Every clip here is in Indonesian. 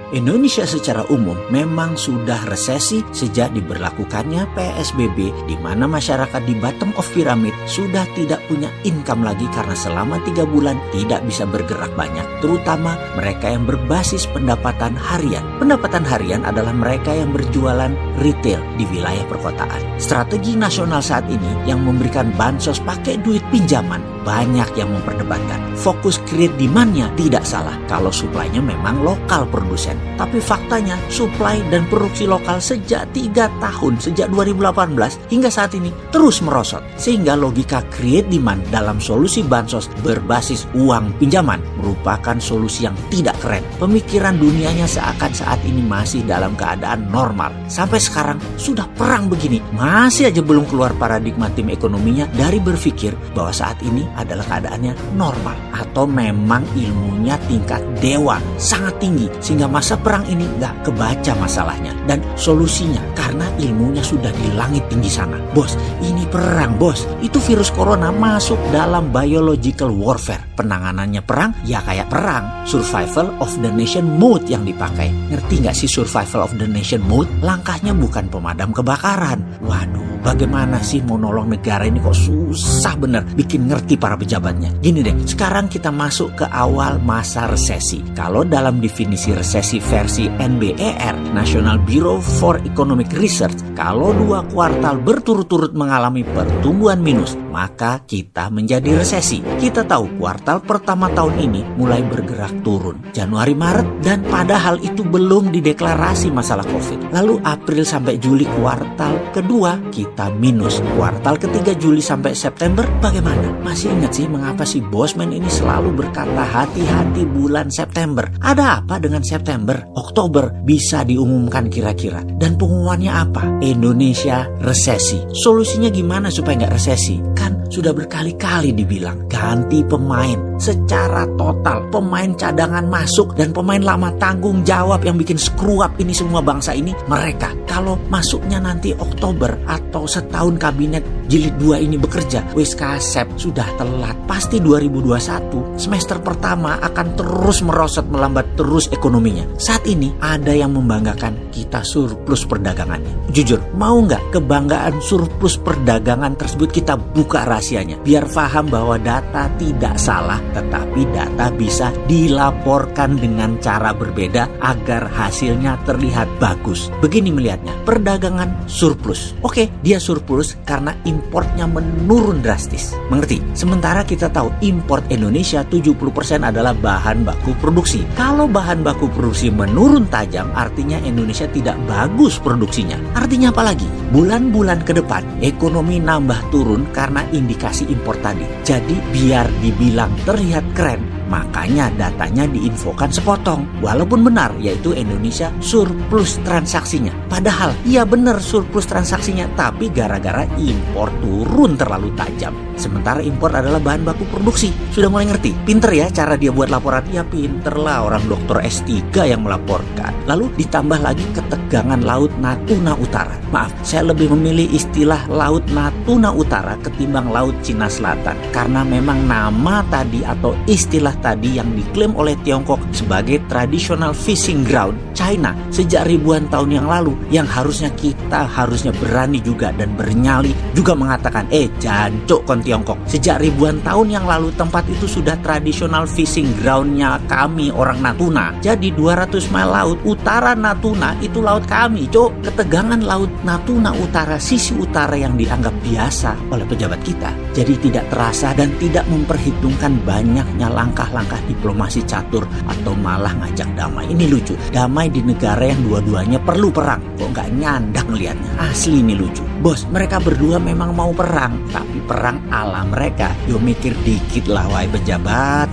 Indonesia secara umum memang sudah resesi sejak diberlakukannya PSBB, di mana masyarakat di bottom of pyramid sudah tidak punya income lagi karena selama 3 bulan tidak bisa bergerak banyak, terutama mereka yang berbasis pendapatan harian. Pendapatan harian adalah mereka yang berjualan retail di wilayah perkotaan. Strategi nasional saat ini yang memberikan bansos pakai duit pinjaman, banyak yang memperdebatkan. Fokus create demand-nya tidak salah kalau supply-nya memang lokal produsen. Tapi faktanya supply dan produksi lokal sejak 3 tahun, sejak 2018 hingga saat ini terus merosot. Sehingga logika create demand dalam solusi bansos berbasis uang pinjaman merupakan solusi yang tidak keren. Pemikiran dunianya seakan saat ini masih dalam keadaan normal. Sampai sekarang sudah perang begini, masih aja belum keluar paradigma tim ekonominya dari berpikir bahwa saat ini adalah keadaannya normal. Atau memang ilmunya tingkat dewa, sangat tinggi, sehingga masa perang ini gak kebaca masalahnya dan solusinya karena ilmunya sudah di langit tinggi sana. Bos, ini perang bos, itu virus corona masuk dalam biological warfare. Penanganannya perang, ya kayak perang, survival of the nation mode yang dipakai. Ngerti gak sih survival of the nation mode? Langkahnya bukan pemadam kebakaran. Waduh, bagaimana sih mau nolong negara ini kok susah bener bikin ngerti para pejabatnya. Gini deh, sekarang kita masuk ke awal masa resesi. Kalau dalam definisi resesi versi NBER, National Bureau for Economic Research, kalau 2 kuartal berturut-turut mengalami pertumbuhan minus, maka kita menjadi resesi. Kita tahu kuartal pertama tahun ini mulai bergerak turun, Januari Maret, dan padahal itu belum dideklarasi masalah COVID. Lalu April sampai Juli kuartal kedua kita minus. Kuartal ketiga Juli sampai September bagaimana? Masih ingat sih mengapa si Bosman ini selalu berkata hati-hati bulan September? Ada apa dengan September? Oktober bisa diumumkan kira-kira. Dan pengumumannya apa? Indonesia resesi. Solusinya gimana supaya nggak resesi? Kan sudah berkali-kali dibilang ganti pemain secara total. Pemain cadangan masuk dan pemain lama tanggung jawab yang bikin screw up ini semua bangsa ini mereka. Kalau masuknya nanti Oktober atau setahun kabinet jilid 2 ini bekerja, wis kasep sudah telat. Pasti 2021 semester pertama akan terus merosot, melambat terus ekonominya. Saat ini ada yang membanggakan kita surplus perdagangannya. Jujur, mau nggak kebanggaan surplus perdagangan tersebut kita buka rahasianya? Biar paham bahwa data tidak salah, tetapi data bisa dilaporkan dengan cara berbeda agar hasilnya terlihat bagus. Begini melihatnya, perdagangan surplus. Oke, dia surplus karena importnya menurun drastis. Mengerti? Sementara kita tahu import Indonesia 70% adalah bahan baku produksi. Kalau bahan baku produksi menurun tajam, artinya Indonesia tidak bagus produksinya. Artinya apa lagi? Bulan-bulan ke depan ekonomi nambah turun karena indikasi import tadi. Jadi biar dibilang terlihat keren, makanya datanya diinfokan sepotong. Walaupun benar, yaitu Indonesia surplus transaksinya. Padahal, iya benar surplus transaksinya, tapi gara-gara impor turun terlalu tajam. Sementara impor adalah bahan baku produksi. Sudah mulai ngerti? Pinter ya cara dia buat laporan? Ya pinter lah, orang dokter S3 yang melaporkan. Lalu ditambah lagi ketegangan Laut Natuna Utara. Maaf, saya lebih memilih istilah Laut Natuna Utara ketimbang Laut Cina Selatan. Karena memang nama tadi atau istilah tadi yang diklaim oleh Tiongkok sebagai traditional fishing ground China sejak ribuan tahun yang lalu, yang harusnya kita berani juga dan bernyali juga mengatakan jancuk kon Tiongkok. Sejak ribuan tahun yang lalu tempat itu sudah traditional fishing groundnya kami orang Natuna. Jadi 200 mil laut utara Natuna itu laut kami, cok. Ketegangan Laut Natuna Utara sisi utara yang dianggap biasa oleh pejabat kita, jadi tidak terasa dan tidak memperhitungkan banyaknya langkah-langkah diplomasi catur atau malah ngajak damai. Ini lucu, damai di negara yang dua-duanya perlu perang. Kok nggak nyandak ngelihatnya? Asli ini lucu. Bos, mereka berdua memang mau perang, tapi perang ala mereka. Yo mikir dikit lah wahai pejabat.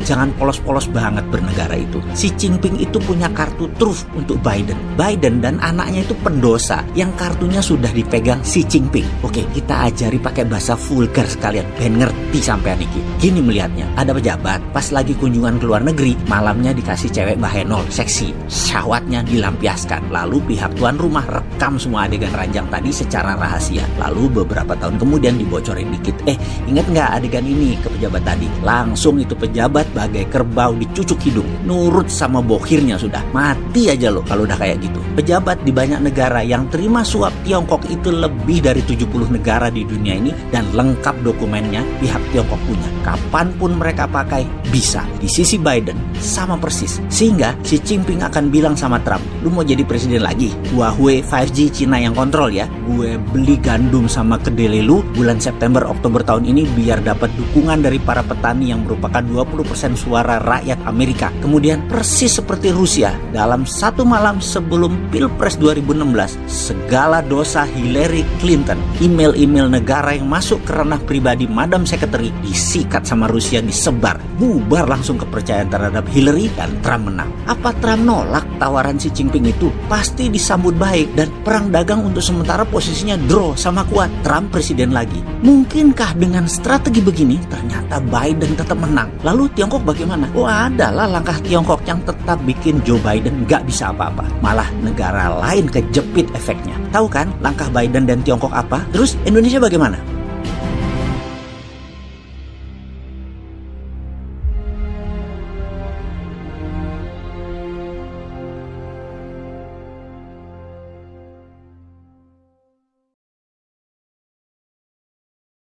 Jangan polos-polos banget bernegara itu. Si Jinping itu punya kartu truf untuk Biden dan anaknya itu pendosa yang kartunya sudah dipegang si Jinping. Oke, kita ajari pakai bahasa vulgar sekalian, ben ngerti sampean iki. Gini melihatnya, ada pejabat pas lagi kunjungan ke luar negeri, malamnya dikasih cewek Mbak Henol, seksi. syahwatnya dilampiaskan. Lalu pihak tuan rumah rekam semua adegan ranjang tadi secara rahasia. Lalu beberapa tahun kemudian dibocorin dikit. Ingat nggak adegan ini ke pejabat tadi? Langsung itu pejabat bagai kerbau dicucuk hidung. Nurut sama bohirnya sudah. Mati aja lo kalau udah kayak gitu. Pejabat di banyak negara yang terima suap Tiongkok itu lebih dari 70 negara di dunia ini, dan lengkap dokumennya pihak Tiongkok punya. Kapanpun mereka pakai bisa. Di sisi Biden sama persis. Sehingga Xi Jinping akan bilang sama Trump, lu mau jadi presiden lagi? Huawei 5G Cina yang kontrol ya. Gue beli gandum sama kedelai lu bulan September Oktober tahun ini biar dapat dukungan dari para petani yang merupakan 20% suara rakyat Amerika. Kemudian persis seperti Rusia, dalam satu malam sebelum Pilpres 2016, segala dosa Hillary Clinton, email-email negara yang masuk ke ranah pribadi Madam Secretary disikat sama Rusia, disebar. Bubar langsung kepercayaan terhadap Hillary dan Trump menang. Apa Trump nolak tawaran Xi Jinping itu? Pasti disambut baik dan perang dagang untuk sementara posisinya draw sama kuat. Trump presiden lagi. Mungkinkah dengan strategi begini ternyata Biden tetap menang? Lalu Tiongkok bagaimana? Adalah langkah Tiongkok yang tetap bikin Joe Biden gak bisa apa-apa. Malah negara lain kejepit efeknya. Tahu kan langkah Biden dan Tiongkok apa? Terus Indonesia bagaimana?